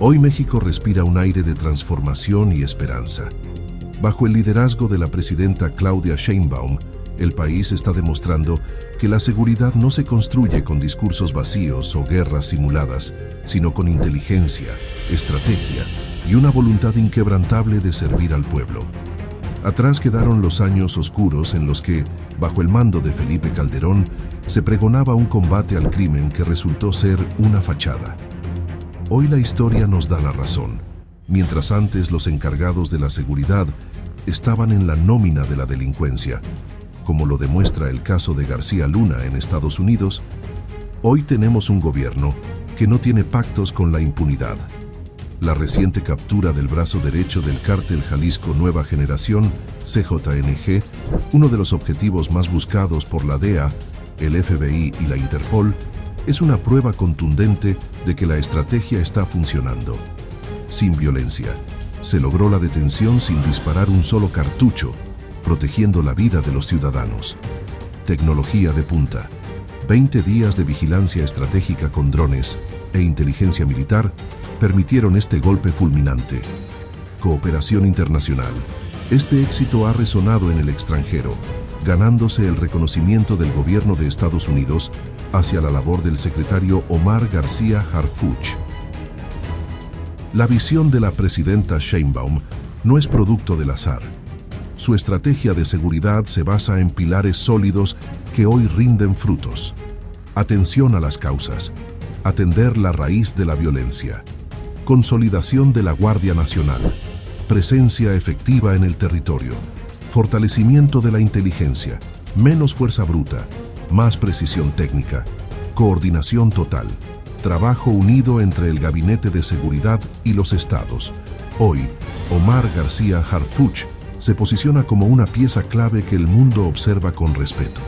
Hoy México respira un aire de transformación y esperanza. Bajo el liderazgo de la presidenta Claudia Sheinbaum, el país está demostrando que la seguridad no se construye con discursos vacíos o guerras simuladas, sino con inteligencia, estrategia y una voluntad inquebrantable de servir al pueblo. Atrás quedaron los años oscuros en los que, bajo el mando de Felipe Calderón, se pregonaba un combate al crimen que resultó ser una fachada. Hoy la historia nos da la razón. Mientras antes los encargados de la seguridad estaban en la nómina de la delincuencia, como lo demuestra el caso de García Luna en Estados Unidos, hoy tenemos un gobierno que no tiene pactos con la impunidad. La reciente captura del brazo derecho del cártel Jalisco Nueva Generación, CJNG, uno de los objetivos más buscados por la DEA, el FBI y la Interpol, es una prueba contundente de que la estrategia está funcionando. Sin violencia, se logró la detención sin disparar un solo cartucho, protegiendo la vida de los ciudadanos. Tecnología de punta, 20 días de vigilancia estratégica con drones e inteligencia militar permitieron este golpe fulminante. Cooperación internacional. Este éxito ha resonado en el extranjero, ganándose el reconocimiento del gobierno de Estados Unidos hacia la labor del secretario Omar García Harfuch. La visión de la presidenta Sheinbaum no es producto del azar. Su estrategia de seguridad se basa en pilares sólidos que hoy rinden frutos. Atención a las causas, atender la raíz de la violencia, consolidación de la Guardia Nacional, presencia efectiva en el territorio, fortalecimiento de la inteligencia, menos fuerza bruta, más precisión técnica, coordinación total, trabajo unido entre el Gabinete de Seguridad y los estados. Hoy, Omar García Harfuch se posiciona como una pieza clave que el mundo observa con respeto.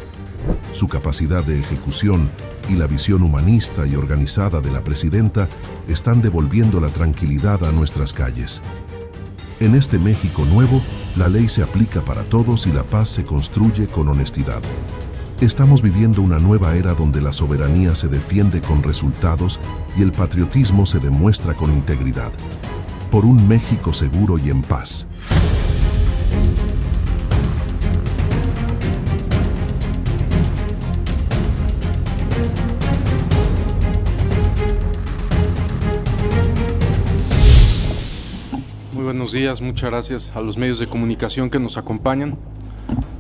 Su capacidad de ejecución y la visión humanista y organizada de la presidenta están devolviendo la tranquilidad a nuestras calles. En este México nuevo, la ley se aplica para todos y la paz se construye con honestidad. Estamos viviendo una nueva era donde la soberanía se defiende con resultados y el patriotismo se demuestra con integridad. Por un México seguro y en paz. Muy buenos días, muchas gracias a los medios de comunicación que nos acompañan.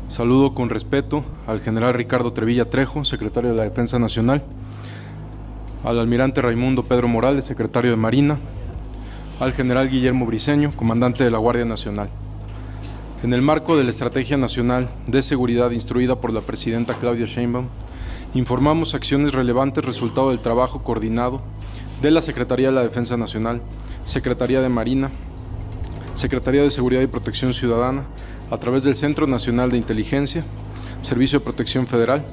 Saludo con respeto al general Ricardo Trevilla Trejo, secretario de la Defensa Nacional, al almirante Raimundo Pedro Morales, secretario de Marina, al general Guillermo Briceño, comandante de la Guardia Nacional. En el marco de la Estrategia Nacional de Seguridad instruida por la presidenta Claudia Sheinbaum, informamos acciones relevantes resultado del trabajo coordinado de la Secretaría de la Defensa Nacional, Secretaría de Marina, Secretaría de Seguridad y Protección Ciudadana, a través del Centro Nacional de Inteligencia, Servicio de Protección Federal,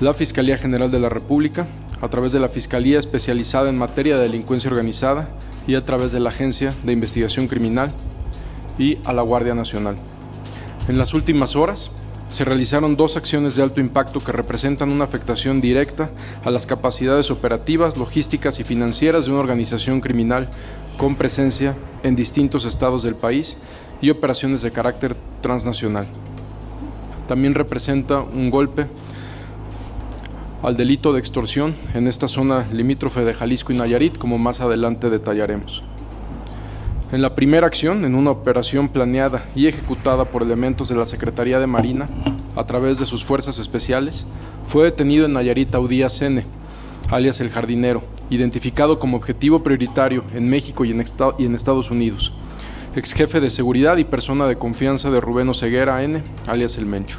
la Fiscalía General de la República, a través de la Fiscalía Especializada en Materia de Delincuencia Organizada y a través de la Agencia de Investigación Criminal y a la Guardia Nacional. En las últimas horas se realizaron 2 acciones de alto impacto que representan una afectación directa a las capacidades operativas, logísticas y financieras de una organización criminal con presencia en distintos estados del país y operaciones de carácter transnacional. También representa un golpe al delito de extorsión en esta zona limítrofe de Jalisco y Nayarit, como más adelante detallaremos. En la primera acción, en una operación planeada y ejecutada por elementos de la Secretaría de Marina a través de sus fuerzas especiales, fue detenido en Nayarit Audías N., alias El Jardinero, identificado como objetivo prioritario en México y en Estados Unidos, ex jefe de seguridad y persona de confianza de Rubén Oseguera N., alias El Mencho.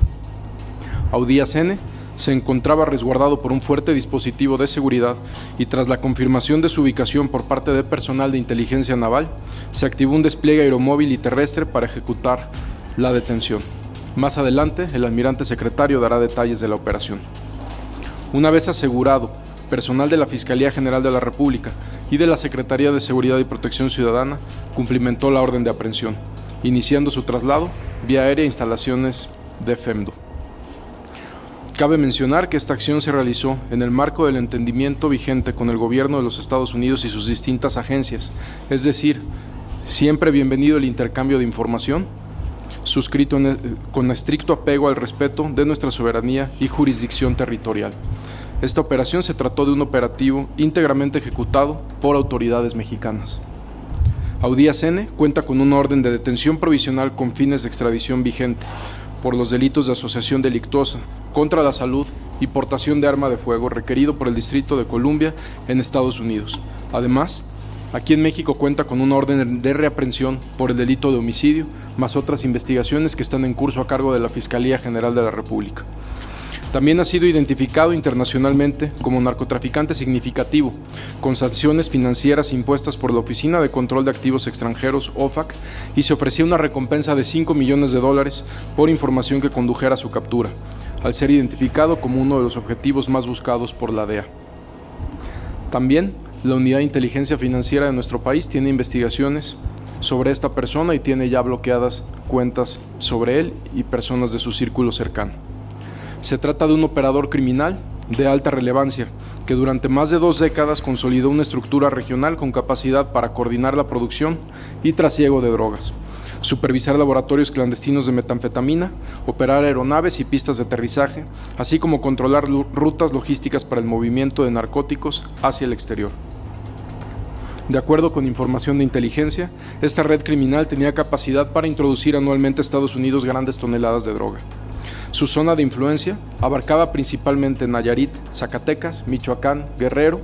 Audías N. se encontraba resguardado por un fuerte dispositivo de seguridad y tras la confirmación de su ubicación por parte de personal de inteligencia naval, se activó un despliegue aeromóvil y terrestre para ejecutar la detención. Más adelante, el almirante secretario dará detalles de la operación. Una vez asegurado, personal de la Fiscalía General de la República y de la Secretaría de Seguridad y Protección Ciudadana cumplimentó la orden de aprehensión, iniciando su traslado vía aérea a instalaciones de FEMDO. Cabe mencionar que esta acción se realizó en el marco del entendimiento vigente con el gobierno de los Estados Unidos y sus distintas agencias, es decir, siempre bienvenido el intercambio de información, suscrito con estricto apego al respeto de nuestra soberanía y jurisdicción territorial. Esta operación se trató de un operativo íntegramente ejecutado por autoridades mexicanas. Audías N. cuenta con una orden de detención provisional con fines de extradición vigente por los delitos de asociación delictuosa contra la salud y portación de arma de fuego requerido por el Distrito de Columbia en Estados Unidos. Además, aquí en México cuenta con una orden de reaprehensión por el delito de homicidio, más otras investigaciones que están en curso a cargo de la Fiscalía General de la República. También ha sido identificado internacionalmente como narcotraficante significativo, con sanciones financieras impuestas por la Oficina de Control de Activos Extranjeros, OFAC, y se ofrecía una recompensa de $5 millones por información que condujera a su captura, al ser identificado como uno de los objetivos más buscados por la DEA. También, la Unidad de Inteligencia Financiera de nuestro país tiene investigaciones sobre esta persona y tiene ya bloqueadas cuentas sobre él y personas de su círculo cercano. Se trata de un operador criminal de alta relevancia que durante más de 2 décadas consolidó una estructura regional con capacidad para coordinar la producción y trasiego de drogas, supervisar laboratorios clandestinos de metanfetamina, operar aeronaves y pistas de aterrizaje, así como controlar rutas logísticas para el movimiento de narcóticos hacia el exterior. De acuerdo con información de inteligencia, esta red criminal tenía capacidad para introducir anualmente a Estados Unidos grandes toneladas de droga. Su zona de influencia abarcaba principalmente Nayarit, Zacatecas, Michoacán, Guerrero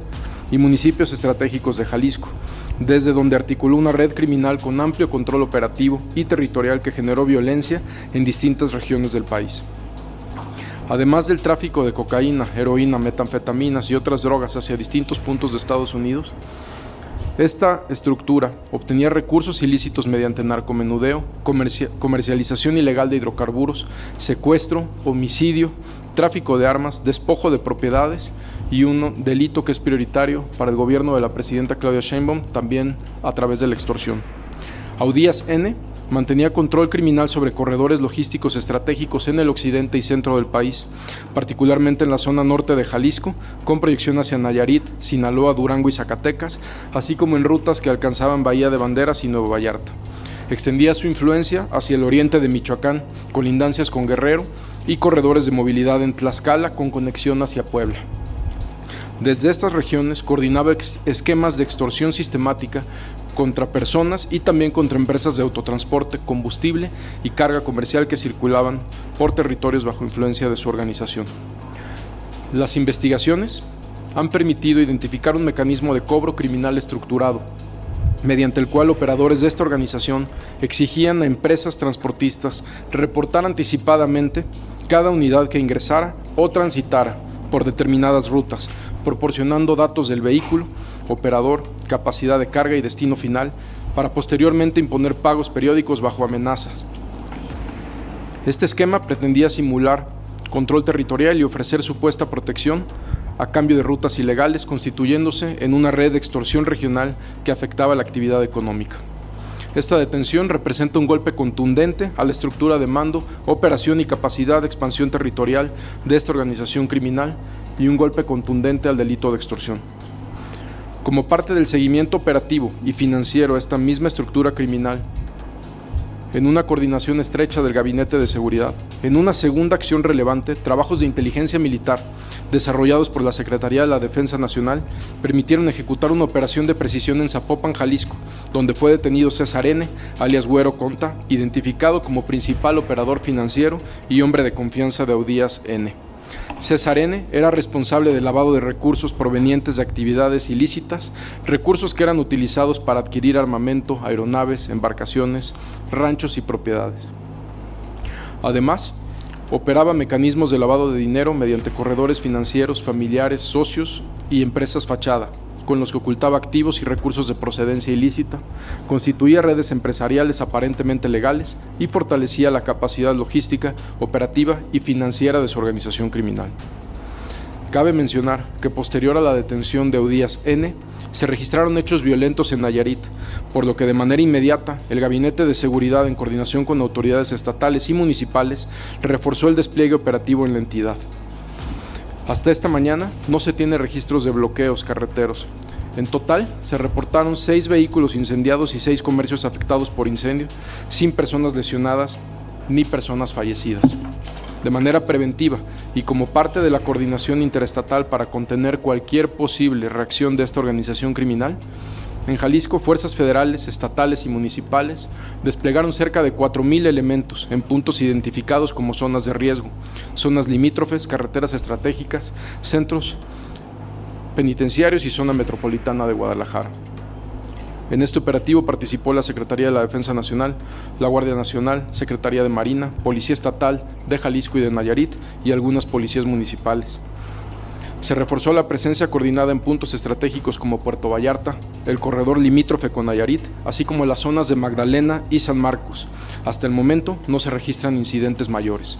y municipios estratégicos de Jalisco, desde donde articuló una red criminal con amplio control operativo y territorial que generó violencia en distintas regiones del país. Además del tráfico de cocaína, heroína, metanfetaminas y otras drogas hacia distintos puntos de Estados Unidos, esta estructura obtenía recursos ilícitos mediante narcomenudeo, comercialización ilegal de hidrocarburos, secuestro, homicidio, tráfico de armas, despojo de propiedades y un delito que es prioritario para el gobierno de la presidenta Claudia Sheinbaum, también a través de la extorsión. Audías N. mantenía control criminal sobre corredores logísticos estratégicos en el occidente y centro del país, particularmente en la zona norte de Jalisco, con proyección hacia Nayarit, Sinaloa, Durango y Zacatecas, así como en rutas que alcanzaban Bahía de Banderas y Nuevo Vallarta. Extendía su influencia hacia el oriente de Michoacán, colindancias con Guerrero, y corredores de movilidad en Tlaxcala con conexión hacia Puebla. Desde estas regiones coordinaba esquemas de extorsión sistemática contra personas y también contra empresas de autotransporte, combustible y carga comercial que circulaban por territorios bajo influencia de su organización. Las investigaciones han permitido identificar un mecanismo de cobro criminal estructurado, mediante el cual operadores de esta organización exigían a empresas transportistas reportar anticipadamente cada unidad que ingresara o transitara por determinadas rutas, proporcionando datos del vehículo, operador, capacidad de carga y destino final, para posteriormente imponer pagos periódicos bajo amenazas. Este esquema pretendía simular control territorial y ofrecer supuesta protección a cambio de rutas ilegales, constituyéndose en una red de extorsión regional que afectaba la actividad económica. Esta detención representa un golpe contundente a la estructura de mando, operación y capacidad de expansión territorial de esta organización criminal y un golpe contundente al delito de extorsión. Como parte del seguimiento operativo y financiero a esta misma estructura criminal, en una coordinación estrecha del Gabinete de Seguridad, en una segunda acción relevante, trabajos de inteligencia militar desarrollados por la Secretaría de la Defensa Nacional permitieron ejecutar una operación de precisión en Zapopan, Jalisco, donde fue detenido César N., alias Güero Conta, identificado como principal operador financiero y hombre de confianza de Audías N. César N. era responsable del lavado de recursos provenientes de actividades ilícitas, recursos que eran utilizados para adquirir armamento, aeronaves, embarcaciones, ranchos y propiedades. Además, operaba mecanismos de lavado de dinero mediante corredores financieros, familiares, socios y empresas fachada, con los que ocultaba activos y recursos de procedencia ilícita, constituía redes empresariales aparentemente legales y fortalecía la capacidad logística, operativa y financiera de su organización criminal. Cabe mencionar que posterior a la detención de Audías N., se registraron hechos violentos en Nayarit, por lo que de manera inmediata el Gabinete de Seguridad, en coordinación con autoridades estatales y municipales, reforzó el despliegue operativo en la entidad. Hasta esta mañana no se tiene registros de bloqueos carreteros. En total, se reportaron 6 vehículos incendiados y 6 comercios afectados por incendio, sin personas lesionadas ni personas fallecidas. De manera preventiva y como parte de la coordinación interestatal para contener cualquier posible reacción de esta organización criminal, en Jalisco, fuerzas federales, estatales y municipales desplegaron cerca de 4,000 elementos en puntos identificados como zonas de riesgo, zonas limítrofes, carreteras estratégicas, centros penitenciarios y zona metropolitana de Guadalajara. En este operativo participó la Secretaría de la Defensa Nacional, la Guardia Nacional, Secretaría de Marina, Policía Estatal de Jalisco y de Nayarit y algunas policías municipales. Se reforzó la presencia coordinada en puntos estratégicos como Puerto Vallarta, el corredor limítrofe con Nayarit, así como las zonas de Magdalena y San Marcos. Hasta el momento no se registran incidentes mayores.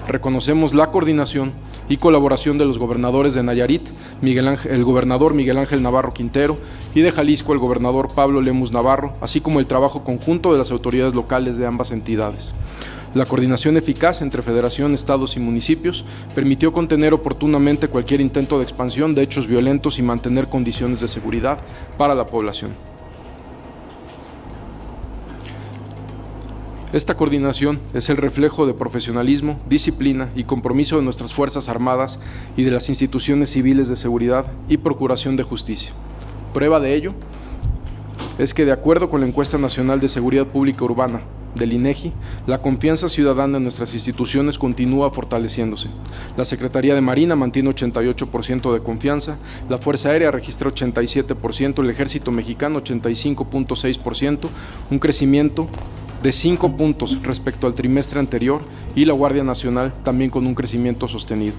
Reconocemos la coordinación y colaboración de los gobernadores de Nayarit, el gobernador Miguel Ángel Navarro Quintero, y de Jalisco, el gobernador Pablo Lemus Navarro, así como el trabajo conjunto de las autoridades locales de ambas entidades. La coordinación eficaz entre federación, estados y municipios permitió contener oportunamente cualquier intento de expansión de hechos violentos y mantener condiciones de seguridad para la población. Esta coordinación es el reflejo de profesionalismo, disciplina y compromiso de nuestras Fuerzas Armadas y de las instituciones civiles de seguridad y procuración de justicia. Prueba de ello es que, de acuerdo con la Encuesta Nacional de Seguridad Pública Urbana del INEGI, la confianza ciudadana en nuestras instituciones continúa fortaleciéndose. La Secretaría de Marina mantiene 88% de confianza, la Fuerza Aérea registra 87%, el Ejército Mexicano 85.6%, un crecimiento de 5 puntos respecto al trimestre anterior, y la Guardia Nacional también con un crecimiento sostenido.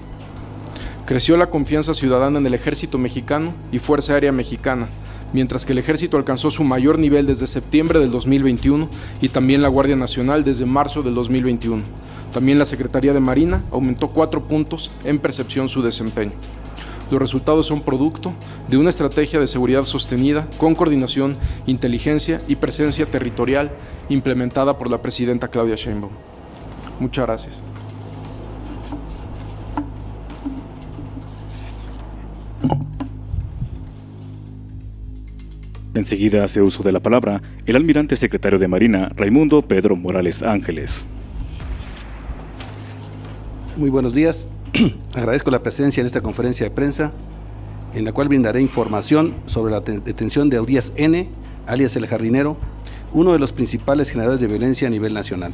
Creció la confianza ciudadana en el Ejército Mexicano y Fuerza Aérea Mexicana, mientras que el Ejército alcanzó su mayor nivel desde septiembre del 2021 y también la Guardia Nacional desde marzo del 2021. También la Secretaría de Marina aumentó 4 puntos en percepción su desempeño. Los resultados son producto de una estrategia de seguridad sostenida con coordinación, inteligencia y presencia territorial implementada por la presidenta Claudia Sheinbaum. Muchas gracias. Enseguida hace uso de la palabra el almirante secretario de Marina, Raimundo Pedro Morales Ángeles. Muy buenos días. Agradezco la presencia en esta conferencia de prensa, en la cual brindaré información sobre la detención de Audías N., alias El Jardinero, uno de los principales generadores de violencia a nivel nacional.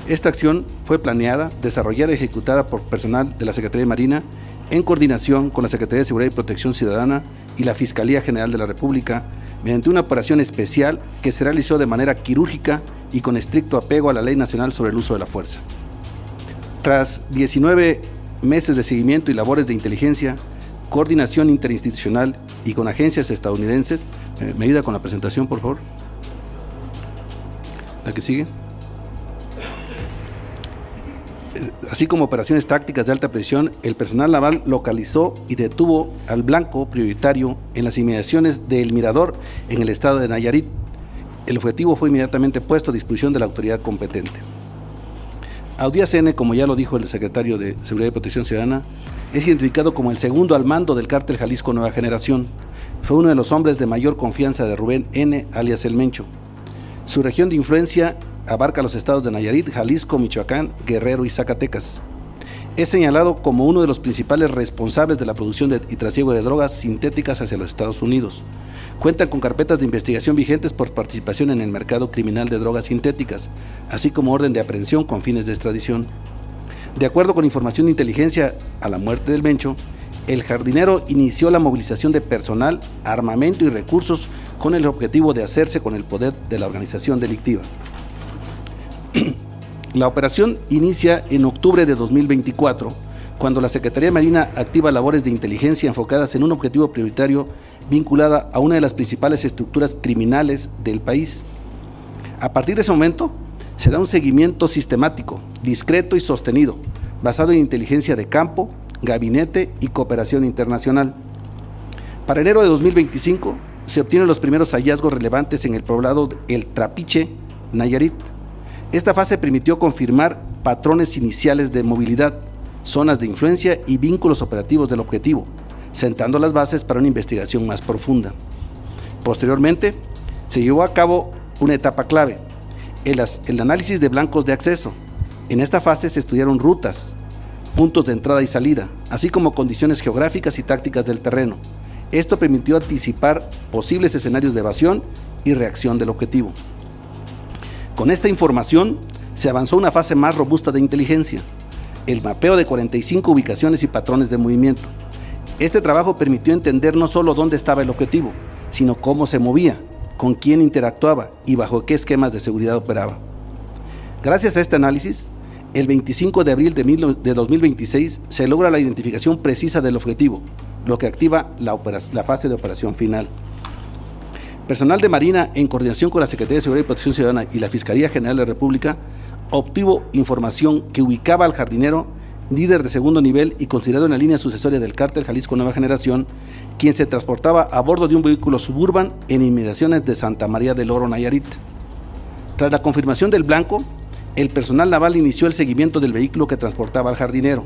Esta acción fue planeada, desarrollada y ejecutada por personal de la Secretaría de Marina en coordinación con la Secretaría de Seguridad y Protección Ciudadana y la Fiscalía General de la República, mediante una operación especial que se realizó de manera quirúrgica y con estricto apego a la Ley Nacional sobre el Uso de la Fuerza. Tras 19 meses de seguimiento y labores de inteligencia, coordinación interinstitucional y con agencias estadounidenses, ¿me ayuda con la presentación, por favor? La que sigue. Así como operaciones tácticas de alta precisión, el personal naval localizó y detuvo al blanco prioritario en las inmediaciones de El Mirador, en el estado de Nayarit. El objetivo fue inmediatamente puesto a disposición de la autoridad competente. Audías N., como ya lo dijo el secretario de Seguridad y Protección Ciudadana, es identificado como el segundo al mando del cártel Jalisco Nueva Generación. Fue uno de los hombres de mayor confianza de Rubén N., alias El Mencho. Su región de influencia abarca los estados de Nayarit, Jalisco, Michoacán, Guerrero y Zacatecas. Es señalado como uno de los principales responsables de la producción y trasiego de drogas sintéticas hacia los Estados Unidos. Cuentan con carpetas de investigación vigentes por participación en el mercado criminal de drogas sintéticas, así como orden de aprehensión con fines de extradición. De acuerdo con información de inteligencia a la muerte del Mencho, El Jardinero inició la movilización de personal, armamento y recursos con el objetivo de hacerse con el poder de la organización delictiva. La operación inicia en octubre de 2024, cuando la Secretaría de Marina activa labores de inteligencia enfocadas en un objetivo prioritario vinculada a una de las principales estructuras criminales del país. A partir de ese momento, se da un seguimiento sistemático, discreto y sostenido, basado en inteligencia de campo, gabinete y cooperación internacional. Para enero de 2025, se obtienen los primeros hallazgos relevantes en el poblado El Trapiche, Nayarit. Esta fase permitió confirmar patrones iniciales de movilidad, zonas de influencia y vínculos operativos del objetivo, sentando las bases para una investigación más profunda. Posteriormente, se llevó a cabo una etapa clave, el análisis de blancos de acceso. En esta fase se estudiaron rutas, puntos de entrada y salida, así como condiciones geográficas y tácticas del terreno. Esto permitió anticipar posibles escenarios de evasión y reacción del objetivo. Con esta información, se avanzó a una fase más robusta de inteligencia, el mapeo de 45 ubicaciones y patrones de movimiento. Este trabajo permitió entender no solo dónde estaba el objetivo, sino cómo se movía, con quién interactuaba y bajo qué esquemas de seguridad operaba. Gracias a este análisis, el 25 de abril de 2026 se logra la identificación precisa del objetivo, lo que activa la fase de operación final. Personal de Marina, en coordinación con la Secretaría de Seguridad y Protección Ciudadana y la Fiscalía General de la República, obtuvo información que ubicaba al jardinero, líder de segundo nivel y considerado en la línea sucesoria del Cártel Jalisco Nueva Generación, quien se transportaba a bordo de un vehículo Suburban en inmediaciones de Santa María del Oro, Nayarit. Tras la confirmación del blanco, el personal naval inició el seguimiento del vehículo que transportaba al jardinero,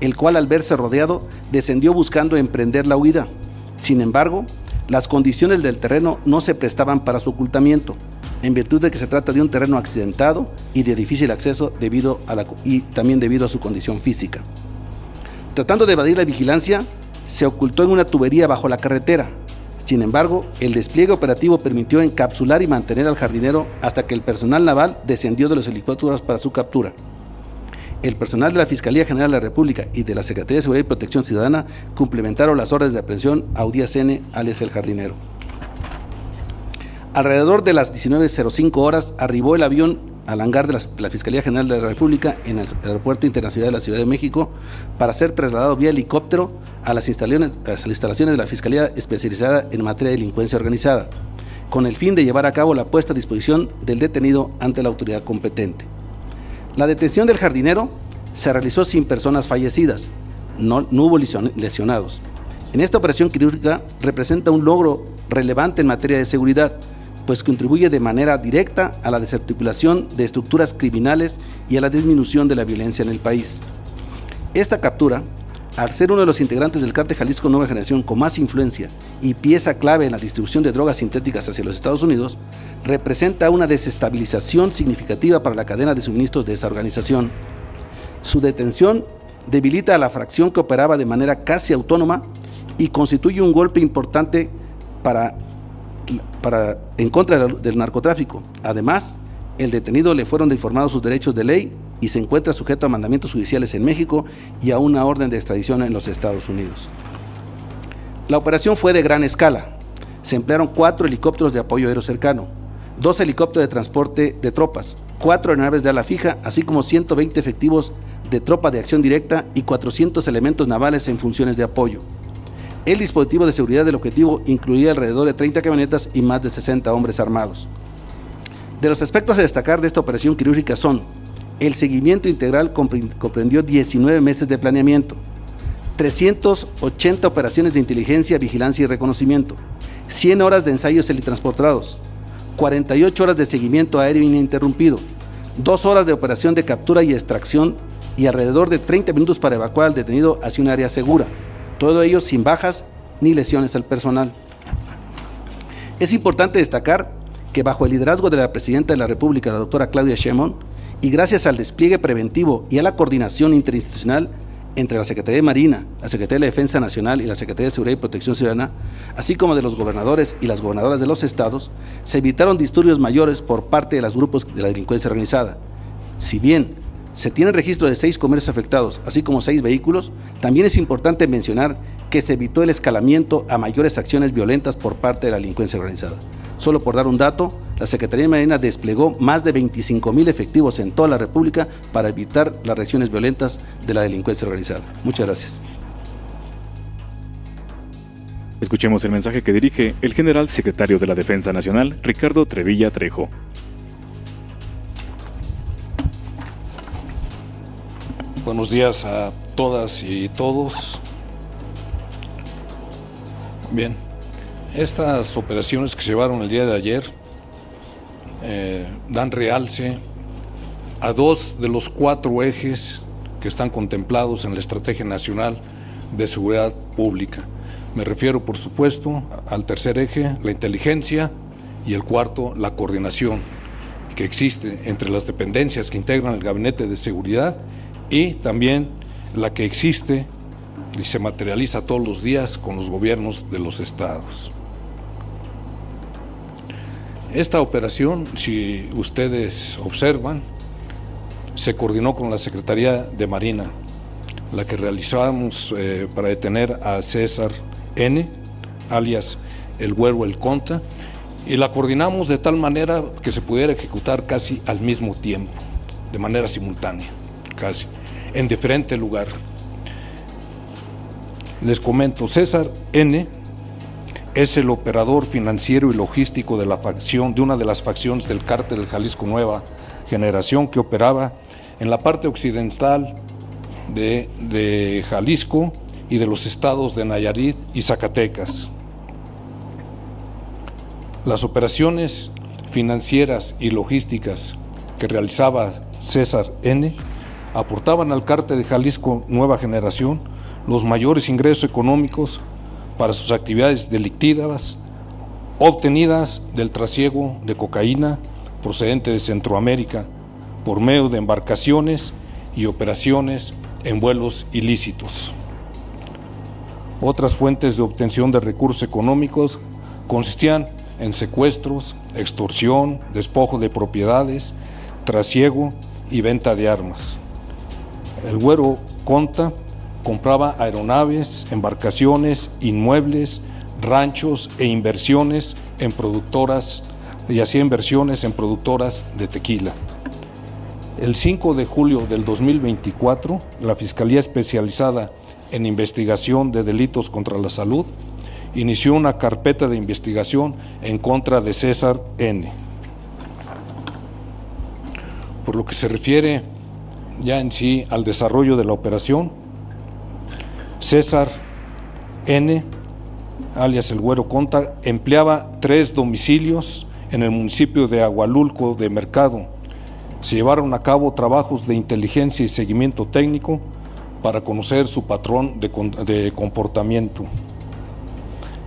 el cual, al verse rodeado, descendió buscando emprender la huida. Sin embargo, las condiciones del terreno no se prestaban para su ocultamiento, en virtud de que se trata de un terreno accidentado y de difícil acceso también debido a su condición física. Tratando de evadir la vigilancia, se ocultó en una tubería bajo la carretera. Sin embargo, el despliegue operativo permitió encapsular y mantener al jardinero hasta que el personal naval descendió de los helicópteros para su captura. El personal de la Fiscalía General de la República y de la Secretaría de Seguridad y Protección Ciudadana complementaron las órdenes de aprehensión a Udías N., alias el jardinero. Alrededor de las 19:05 horas arribó el avión al hangar de la Fiscalía General de la República en el Aeropuerto Internacional de la Ciudad de México para ser trasladado vía helicóptero a las instalaciones de la Fiscalía especializada en materia de delincuencia organizada, con el fin de llevar a cabo la puesta a disposición del detenido ante la autoridad competente. La detención del jardinero se realizó sin personas fallecidas, no hubo lesionados. En esta operación quirúrgica representa un logro relevante en materia de seguridad, pues contribuye de manera directa a la desarticulación de estructuras criminales y a la disminución de la violencia en el país. Esta captura, al ser uno de los integrantes del Cártel Jalisco Nueva Generación con más influencia y pieza clave en la distribución de drogas sintéticas hacia los Estados Unidos, representa una desestabilización significativa para la cadena de suministros de esa organización. Su detención debilita a la fracción que operaba de manera casi autónoma y constituye un golpe importante en contra del narcotráfico. Además, el detenido le fueron informados sus derechos de ley y se encuentra sujeto a mandamientos judiciales en México y a una orden de extradición en los Estados Unidos. La operación fue de gran escala. Se emplearon 4 helicópteros de apoyo aéreo cercano, 2 helicópteros de transporte de tropas, 4 aeronaves de ala fija, así como 120 efectivos de tropa de acción directa y 400 elementos navales en funciones de apoyo. El dispositivo de seguridad del objetivo incluía alrededor de 30 camionetas y más de 60 hombres armados. De los aspectos a destacar de esta operación quirúrgica son: el seguimiento integral comprendió 19 meses de planeamiento, 380 operaciones de inteligencia, vigilancia y reconocimiento, 100 horas de ensayos helitransportados, 48 horas de seguimiento aéreo ininterrumpido, 2 horas de operación de captura y extracción y alrededor de 30 minutos para evacuar al detenido hacia un área segura. Todo ello sin bajas ni lesiones al personal. Es importante destacar que bajo el liderazgo de la Presidenta de la República, la doctora Claudia Sheinbaum, y gracias al despliegue preventivo y a la coordinación interinstitucional entre la Secretaría de Marina, la Secretaría de la Defensa Nacional y la Secretaría de Seguridad y Protección Ciudadana, así como de los gobernadores y las gobernadoras de los estados, se evitaron disturbios mayores por parte de los grupos de la delincuencia organizada. Si bien se tiene registro de 6 comercios afectados, así como 6 vehículos, también es importante mencionar que se evitó el escalamiento a mayores acciones violentas por parte de la delincuencia organizada. Solo por dar un dato, la Secretaría de Marina desplegó más de 25,000 efectivos en toda la República para evitar las reacciones violentas de la delincuencia organizada. Muchas gracias. Escuchemos el mensaje que dirige el general secretario de la Defensa Nacional, Ricardo Trevilla Trejo. Buenos días a todas y todos. Bien, estas operaciones que se llevaron el día de ayer dan realce a 2 de los 4 ejes que están contemplados en la Estrategia Nacional de Seguridad Pública. Me refiero, por supuesto, al tercer eje, la inteligencia, y el cuarto, la coordinación que existe entre las dependencias que integran el Gabinete de Seguridad y también la que existe y se materializa todos los días con los gobiernos de los estados. Esta operación, si ustedes observan, se coordinó con la Secretaría de Marina, la que realizamos para detener a César N., alias el Güero El Conta, y la coordinamos de tal manera que se pudiera ejecutar casi al mismo tiempo, de manera simultánea, casi, en diferente lugar. Les comento, César N. es el operador financiero y logístico de una de las facciones del Cártel del Jalisco Nueva Generación, que operaba en la parte occidental de Jalisco y de los estados de Nayarit y Zacatecas. Las operaciones financieras y logísticas que realizaba César N. aportaban al Cártel de Jalisco Nueva Generación los mayores ingresos económicos para sus actividades delictivas obtenidas del trasiego de cocaína procedente de Centroamérica por medio de embarcaciones y operaciones en vuelos ilícitos. Otras fuentes de obtención de recursos económicos consistían en secuestros, extorsión, despojo de propiedades, trasiego y venta de armas. El Güero Conta compraba aeronaves, embarcaciones, inmuebles, ranchos e inversiones en productoras, y hacía inversiones en productoras de tequila. El 5 de julio del 2024, la Fiscalía Especializada en Investigación de Delitos contra la Salud inició una carpeta de investigación en contra de César N. Por lo que se refiere ya en sí al desarrollo de la operación, César N., alias el Güero Conta, empleaba 3 domicilios en el municipio de Agualulco de Mercado. Se llevaron a cabo trabajos de inteligencia y seguimiento técnico para conocer su patrón de comportamiento.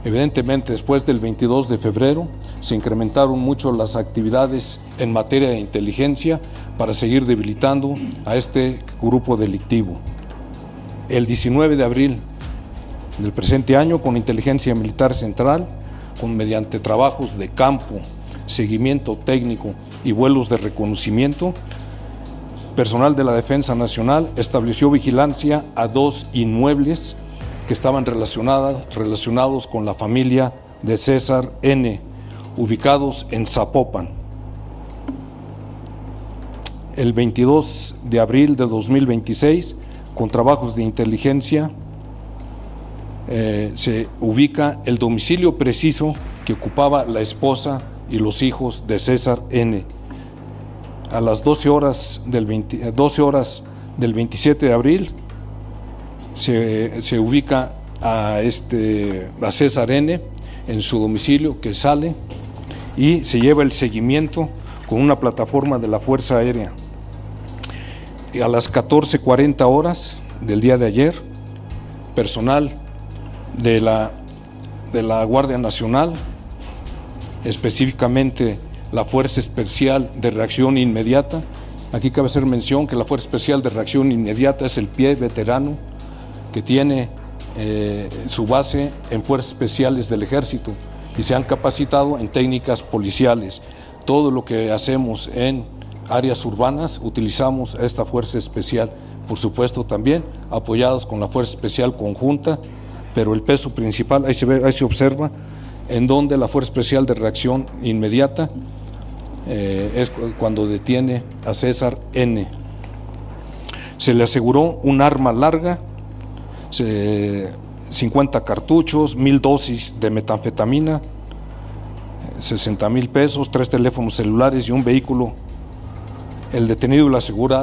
Evidentemente, después del 22 de febrero, se incrementaron mucho las actividades en materia de inteligencia para seguir debilitando a este grupo delictivo. El 19 de abril del presente año, con Inteligencia Militar Central, mediante trabajos de campo, seguimiento técnico y vuelos de reconocimiento, personal de la Defensa Nacional estableció vigilancia a 2 inmuebles que estaban relacionados con la familia de César N., ubicados en Zapopan. El 22 de abril de 2026, con trabajos de inteligencia, se ubica el domicilio preciso que ocupaba la esposa y los hijos de César N. A las 12 horas del 27 de abril se ubica a César N. en su domicilio, que sale y se lleva el seguimiento con una plataforma de la Fuerza Aérea. Y a las 14:40 horas del día de ayer, personal de la Guardia Nacional, específicamente la Fuerza Especial de Reacción Inmediata. Aquí cabe hacer mención que la Fuerza Especial de Reacción Inmediata es el pie veterano que tiene su base en Fuerzas Especiales del Ejército y se han capacitado en técnicas policiales. Todo lo que hacemos en áreas urbanas utilizamos a esta Fuerza Especial, por supuesto también apoyados con la Fuerza Especial Conjunta, pero el peso principal, ahí se observa, en donde la Fuerza Especial de Reacción Inmediata es cuando detiene a César N. Se le aseguró un arma larga, 50 cartuchos, 1,000 dosis de metanfetamina, 60,000 pesos, 3 teléfonos celulares y un vehículo. El detenido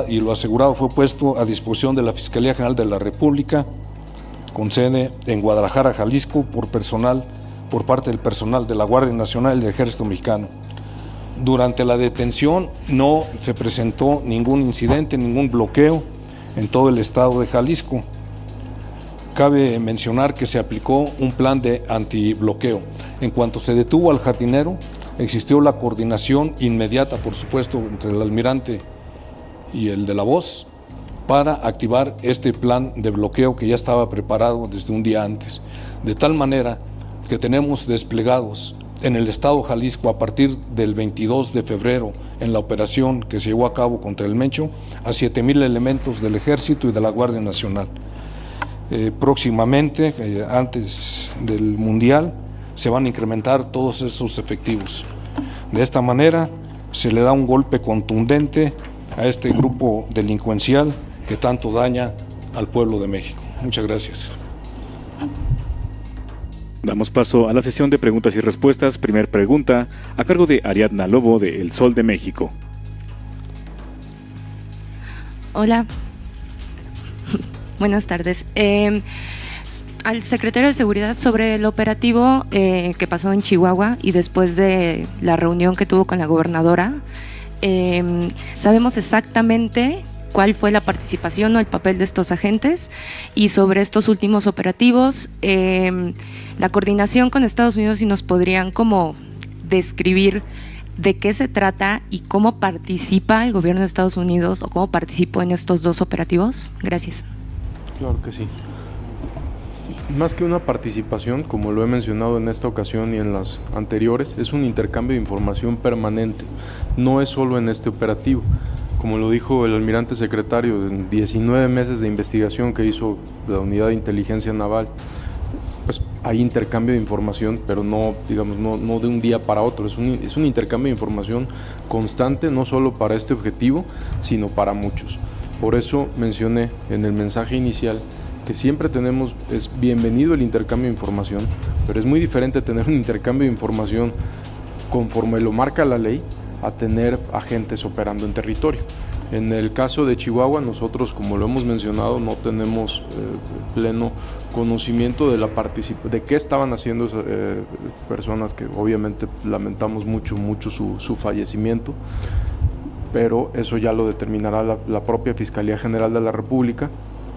y lo asegurado fue puesto a disposición de la Fiscalía General de la República, con sede en Guadalajara, Jalisco, por parte del personal de la Guardia Nacional y del Ejército Mexicano. Durante la detención no se presentó ningún incidente, ningún bloqueo, en todo el estado de Jalisco. Cabe mencionar que se aplicó un plan de antibloqueo. En cuanto se detuvo al jardinero, existió la coordinación inmediata, por supuesto, entre el almirante y el de la voz, para activar este plan de bloqueo que ya estaba preparado desde un día antes. De tal manera que tenemos desplegados en el estado de Jalisco a partir del 22 de febrero en la operación que se llevó a cabo contra el Mencho a 7,000 elementos del Ejército y de la Guardia Nacional. Próximamente, antes del Mundial, se van a incrementar todos esos efectivos. De esta manera se le da un golpe contundente a este grupo delincuencial que tanto daña al pueblo de México. Muchas gracias. Damos paso a la sesión de preguntas y respuestas. Primer pregunta, a cargo de Ariadna Lobo, de El Sol de México. Hola. Buenas tardes. Al secretario de Seguridad sobre el operativo que pasó en Chihuahua y después de la reunión que tuvo con la gobernadora, ¿sabemos exactamente cuál fue la participación o el papel de estos agentes? Y sobre estos últimos operativos, la coordinación con Estados Unidos, si nos podrían como describir de qué se trata y cómo participa el gobierno de Estados Unidos o cómo participó en estos dos operativos. Gracias. Claro que sí. Más que una participación, como lo he mencionado en esta ocasión y en las anteriores, es un intercambio de información permanente. No es solo en este operativo. Como lo dijo el almirante secretario, en 19 meses de investigación que hizo la Unidad de Inteligencia Naval, pues hay intercambio de información, pero no, digamos, no de un día para otro. Es un intercambio de información constante, no solo para este objetivo, sino para muchos. Por eso mencioné en el mensaje inicial que siempre es bienvenido el intercambio de información, pero es muy diferente tener un intercambio de información conforme lo marca la ley a tener agentes operando en territorio. En el caso de Chihuahua, nosotros, como lo hemos mencionado, no tenemos pleno conocimiento de qué estaban haciendo personas, que obviamente lamentamos mucho su fallecimiento, pero eso ya lo determinará la propia Fiscalía General de la República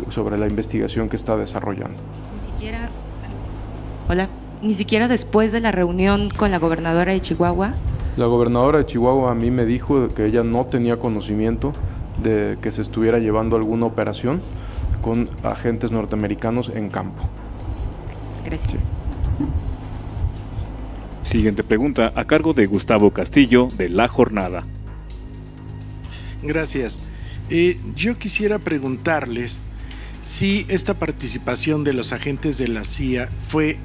sobre la investigación que está desarrollando. Ni siquiera después de la reunión con la gobernadora de Chihuahua. La gobernadora de Chihuahua a mí me dijo que ella no tenía conocimiento de que se estuviera llevando alguna operación con agentes norteamericanos en campo. Gracias. Sí. Siguiente pregunta, a cargo de Gustavo Castillo, de La Jornada. Gracias. Yo quisiera preguntarles si esta participación de los agentes de la CIA fue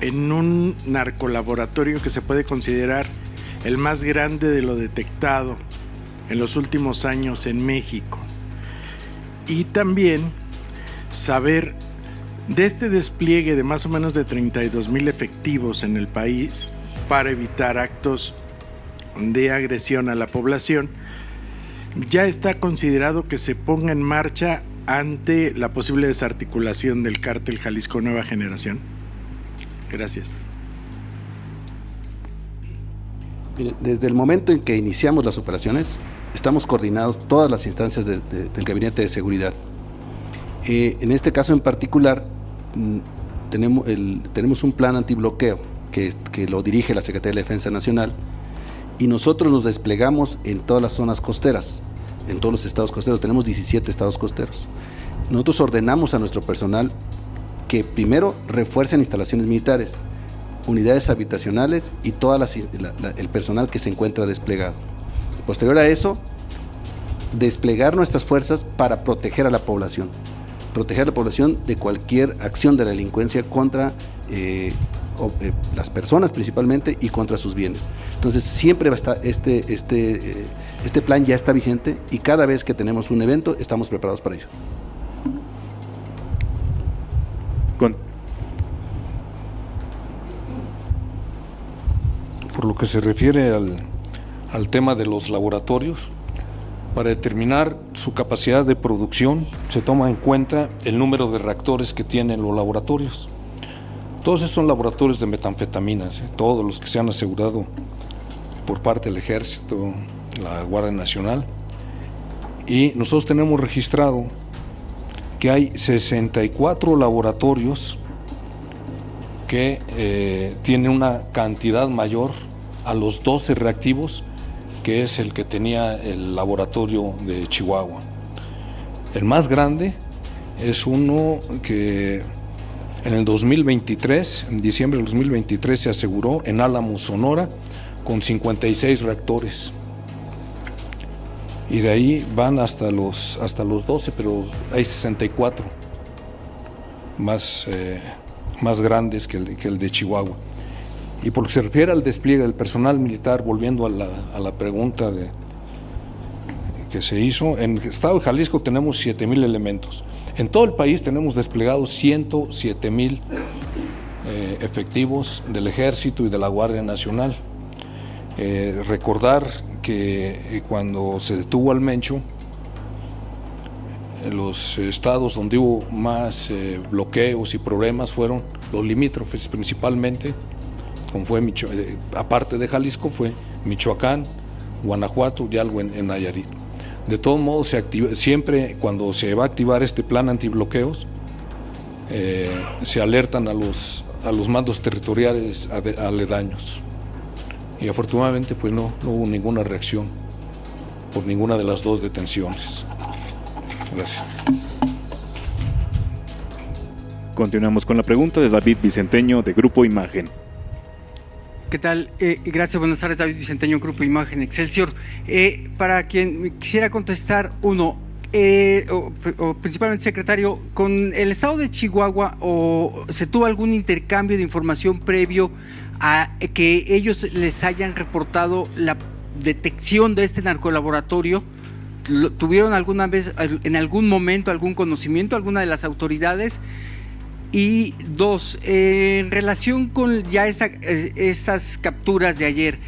en un narcolaboratorio que se puede considerar el más grande de lo detectado en los últimos años en México. Y también saber de este despliegue de más o menos de 32,000 efectivos en el país para evitar actos de agresión a la población, ¿ya está considerado que se ponga en marcha ante la posible desarticulación del cártel Jalisco Nueva Generación? Gracias. Desde el momento en que iniciamos las operaciones, estamos coordinados todas las instancias del Gabinete de Seguridad. En este caso en particular, tenemos un plan antibloqueo que lo dirige la Secretaría de la Defensa Nacional, y nosotros nos desplegamos en todas las zonas costeras, en todos los estados costeros. Tenemos 17 estados costeros. Nosotros ordenamos a nuestro personal que primero refuercen instalaciones militares, unidades habitacionales y todo el personal que se encuentra desplegado. Posterior a eso, desplegar nuestras fuerzas para proteger a la población de cualquier acción de la delincuencia contra las personas principalmente y contra sus bienes. Entonces siempre va a estar este plan ya está vigente, y cada vez que tenemos un evento estamos preparados para ello. Por lo que se refiere al tema de los laboratorios, para determinar su capacidad de producción se toma en cuenta el número de reactores que tienen los laboratorios. Todos esos son laboratorios de metanfetaminas, todos los que se han asegurado por parte del Ejército, la Guardia Nacional, y nosotros tenemos registrado que hay 64 laboratorios que tienen una cantidad mayor a los 12 reactivos, que es el que tenía el laboratorio de Chihuahua. El más grande es uno que en el 2023, en diciembre del 2023, se aseguró en Álamo, Sonora, con 56 reactores. Y de ahí van hasta los 12, pero hay 64 más grandes que el de Chihuahua. Y por lo que se refiere al despliegue del personal militar, volviendo a la pregunta que se hizo, en el estado de Jalisco tenemos 7,000 elementos. En todo el país tenemos desplegados 107,000 efectivos del Ejército y de la Guardia Nacional. Recordar que cuando se detuvo al Mencho, los estados donde hubo más bloqueos y problemas fueron los limítrofes, principalmente, como fue aparte de Jalisco, fue Michoacán, Guanajuato y algo en Nayarit. De todos modos, siempre cuando se va a activar este plan antibloqueos, se alertan a los mandos territoriales aledaños. Y afortunadamente pues no hubo ninguna reacción por ninguna de las dos detenciones. Gracias. Continuamos con la pregunta de David Vicenteño, de Grupo Imagen. ¿Qué tal? Gracias, buenas tardes, David Vicenteño, Grupo Imagen Excelsior. Para quien quisiera contestar, principalmente, secretario, ¿con el estado de Chihuahua se tuvo algún intercambio de información previo a que ellos les hayan reportado la detección de este narcolaboratorio? ¿Tuvieron alguna vez, en algún momento, algún conocimiento, alguna de las autoridades? Y dos, en relación con ya estas capturas de ayer,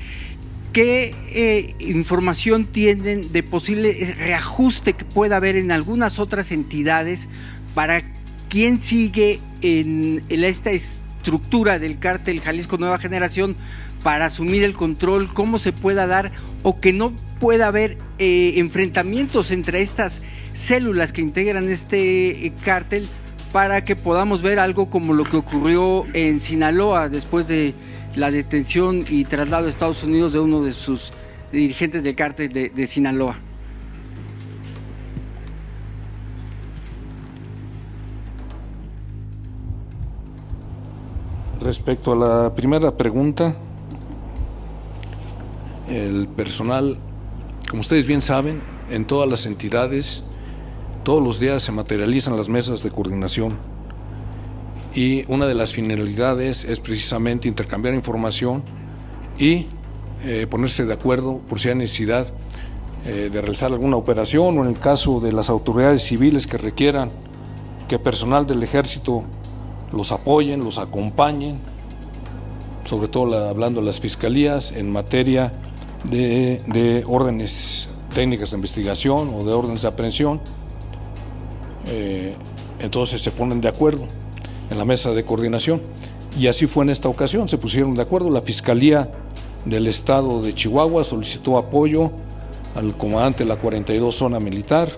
¿qué información tienen de posible reajuste que pueda haber en algunas otras entidades para quien sigue en esta estructura del cártel Jalisco Nueva Generación para asumir el control? ¿Cómo se pueda dar o que no pueda haber enfrentamientos entre estas células que integran este cártel, para que podamos ver algo como lo que ocurrió en Sinaloa después de la detención y traslado a Estados Unidos de uno de sus dirigentes del cártel de Sinaloa? Respecto a la primera pregunta, el personal, como ustedes bien saben, en todas las entidades, todos los días se materializan las mesas de coordinación y una de las finalidades es precisamente intercambiar información y ponerse de acuerdo por si hay necesidad de realizar alguna operación, o en el caso de las autoridades civiles que requieran que personal del ejército los apoyen, los acompañen, sobre todo hablando de las fiscalías en materia de órdenes técnicas de investigación o de órdenes de aprehensión. Entonces se ponen de acuerdo en la mesa de coordinación, y así fue en esta ocasión, se pusieron de acuerdo. La Fiscalía del Estado de Chihuahua solicitó apoyo al comandante de la 42 Zona Militar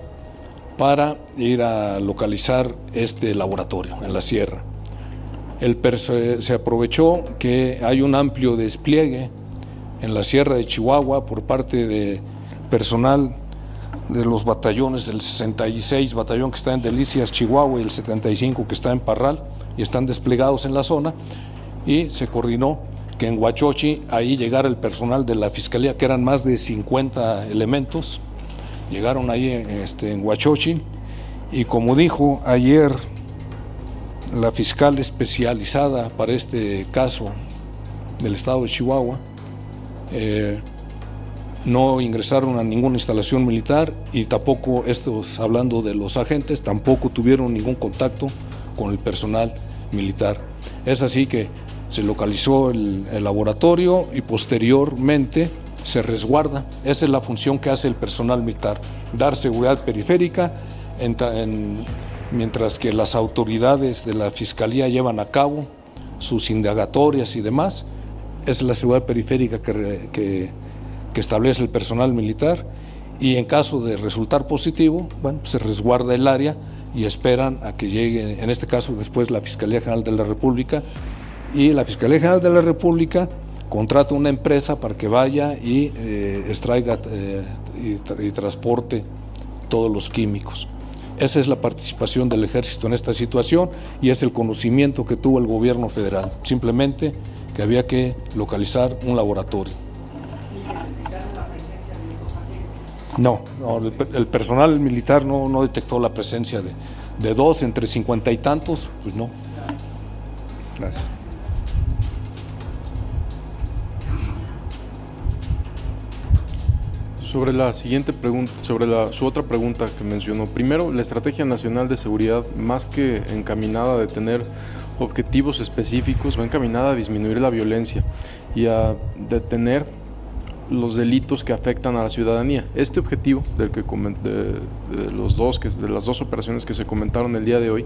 para ir a localizar este laboratorio en la sierra. Se aprovechó que hay un amplio despliegue en la sierra de Chihuahua por parte de personal de los batallones del 66 batallón que está en Delicias, Chihuahua, y el 75 que está en Parral, y están desplegados en la zona, y se coordinó que en Huachochi ahí llegara el personal de la Fiscalía, que eran más de 50 elementos, llegaron ahí en Huachochi, y como dijo ayer la fiscal especializada para este caso del estado de Chihuahua, no ingresaron a ninguna instalación militar, y tampoco hablando de los agentes, tampoco tuvieron ningún contacto con el personal militar. Es así que se localizó el laboratorio y posteriormente se resguarda. Esa es la función que hace el personal militar, dar seguridad periférica, mientras que las autoridades de la Fiscalía llevan a cabo sus indagatorias y demás. Es la seguridad periférica que establece el personal militar, y en caso de resultar positivo, bueno, se resguarda el área y esperan a que llegue, en este caso después la Fiscalía General de la República, y la Fiscalía General de la República contrata una empresa para que vaya y extraiga y transporte todos los químicos. Esa es la participación del Ejército en esta situación y es el conocimiento que tuvo el gobierno federal, simplemente que había que localizar un laboratorio. No, el personal militar no detectó la presencia de dos entre 50 y tantos, pues no. Gracias. Sobre la siguiente pregunta, sobre su otra pregunta que mencionó. Primero, la Estrategia Nacional de Seguridad, más que encaminada a tener objetivos específicos, va encaminada a disminuir la violencia y a detener los delitos que afectan a la ciudadanía. Este objetivo del que de las dos operaciones que se comentaron el día de hoy,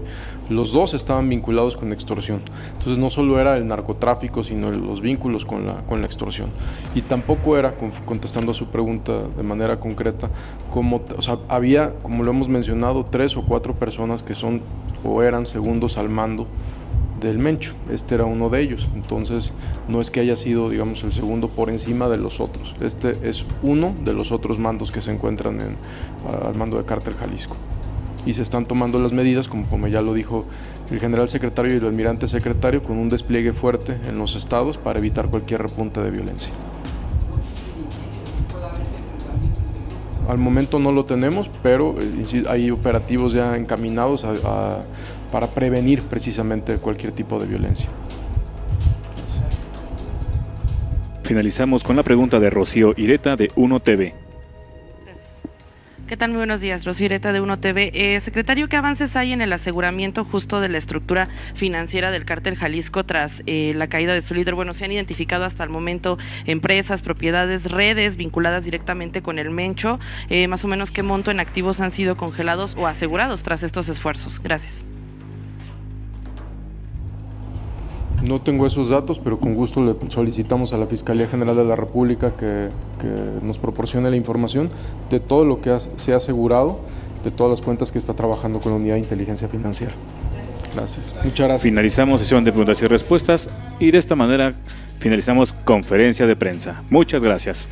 los dos estaban vinculados con extorsión. Entonces no solo era el narcotráfico, sino los vínculos con la extorsión. Y tampoco era, contestando a su pregunta de manera concreta, había, como lo hemos mencionado, 3 o 4 personas que son o eran segundos al mando del Mencho. Este era uno de ellos, entonces no es que haya sido, digamos, el segundo por encima de los otros. Este es uno de los otros mandos que se encuentran al mando de Cártel Jalisco. Y se están tomando las medidas, como ya lo dijo el general secretario y el almirante secretario, con un despliegue fuerte en los estados para evitar cualquier repunte de violencia. Al momento no lo tenemos, pero hay operativos ya encaminados para prevenir precisamente cualquier tipo de violencia. Finalizamos con la pregunta de Rocío Ireta de 1TV. Gracias. ¿Qué tal? Muy buenos días, Rocío Ireta de 1TV. Secretario, ¿qué avances hay en el aseguramiento justo de la estructura financiera del Cártel Jalisco tras la caída de su líder? Bueno, se han identificado hasta el momento empresas, propiedades, redes vinculadas directamente con el Mencho. Más o menos, ¿qué monto en activos han sido congelados o asegurados tras estos esfuerzos? Gracias. No tengo esos datos, pero con gusto le solicitamos a la Fiscalía General de la República que nos proporcione la información de todo lo que se ha asegurado, de todas las cuentas que está trabajando con la Unidad de Inteligencia Financiera. Gracias. Muchas gracias. Finalizamos sesión de preguntas y respuestas y de esta manera finalizamos conferencia de prensa. Muchas gracias.